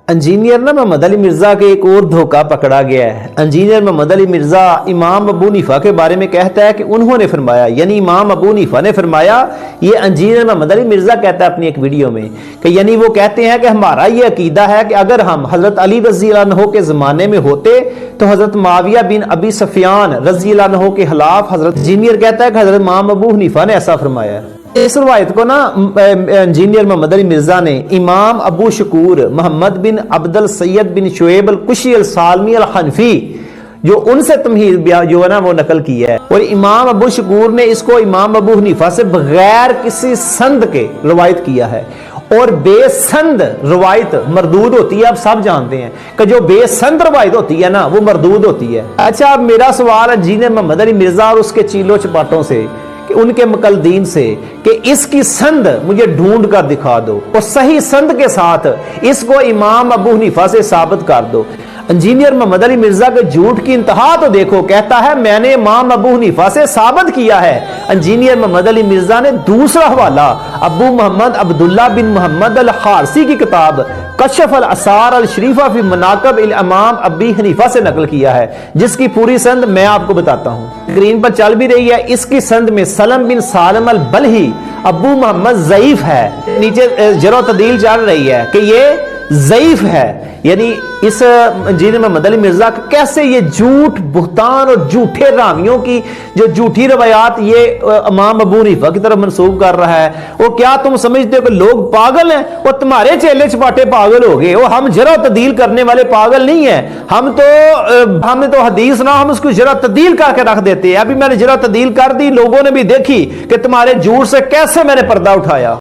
Engineer محمد علی مرزا کے ایک اور دھوکہ پکڑا گیا ہے۔ انجینئر محمد علی مرزا امام ابو حنیفہ کے بارے میں کہتا ہے کہ انہوں نے فرمایا، یعنی امام ابو حنیفہ نے فرمایا۔ یہ انجینئر محمد علی مرزا کہتا ہے اپنی ایک ویڈیو میں کہ یعنی وہ کہتے ہیں کہ ہمارا یہ عقیدہ ہے کہ اگر ہم حضرت علی رضی اللہ عنہ کے زمانے میں ہوتے تو حضرت معاویہ بن ابی سفیان رضی اللہ عنہ کے خلاف حضرت انجینئر کہتا ہے کہ حضرت امام ابو حنیفہ نے ایسا فرمایا ہے۔ اس روایت کو نا انجینئر محمد علی مرزا نے امام ابو شکور محمد بن عبد السید بن شعیب القشی السالمی الحنفی جو ان سے تمہید جو ہے نا وہ نقل کی ہے، اور امام ابو شکور نے اس کو امام ابو حنیفہ سے بغیر کسی سند کے روایت کیا ہے، اور بے سند روایت مردود ہوتی ہے۔ آپ سب جانتے ہیں کہ جو بے سند روایت ہوتی ہے نا وہ مردود ہوتی ہے۔ اچھا، اب میرا سوال ہے انجینئر محمد علی مرزا اور اس کے چیلوں چپاٹوں سے، کہ ان کے مقلدین سے، کہ اس کی سند مجھے ڈھونڈ کر دکھا دو اور صحیح سند کے ساتھ اس کو امام ابو حنیفہ سے ثابت کر دو۔ انجینئر محمد علی مرزا کے جھوٹ کی انتہا تو دیکھو، کہتا ہے میں نے امام ابو حنیفہ سے ثابت کیا ہے۔ انجینئر محمد علی مرزا نے دوسرا حوالہ ابو محمد عبداللہ بن محمد الحارسی کی کتاب کشف الاسرار الشریفہ فی مناقب الامام ابی حنیفہ سے نقل کیا ہے، جس کی پوری سند میں آپ کو بتاتا ہوں، اسکرین پر چل بھی رہی ہے۔ اس کی سند میں سلم بن سالم البلہی ابو محمد ضعیف ہے، نیچے جرح و تعدیل چل رہی ہے کہ یہ ضعیف ہے، یعنی اس انجینئر محمد علی مرزا کیسے یہ جھوٹ بہتان اور جھوٹے راویوں کی جو جھوٹی روایات یہ امام ابو حنیفہ کی طرف منسوب کر رہا ہے۔ وہ کیا تم سمجھتے ہو کہ لوگ پاگل ہیں؟ وہ تمہارے چیلے چپاٹے پاگل ہو گئے، وہ ہم جرح و تعدیل کرنے والے پاگل نہیں ہیں۔ ہمیں تو حدیث نہ، ہم اس کو جرح و تعدیل کر کے رکھ دیتے ہیں۔ ابھی میں نے جرح و تعدیل کر دی، لوگوں نے بھی دیکھی کہ تمہارے جھوٹ سے کیسے میں نے پردہ اٹھایا۔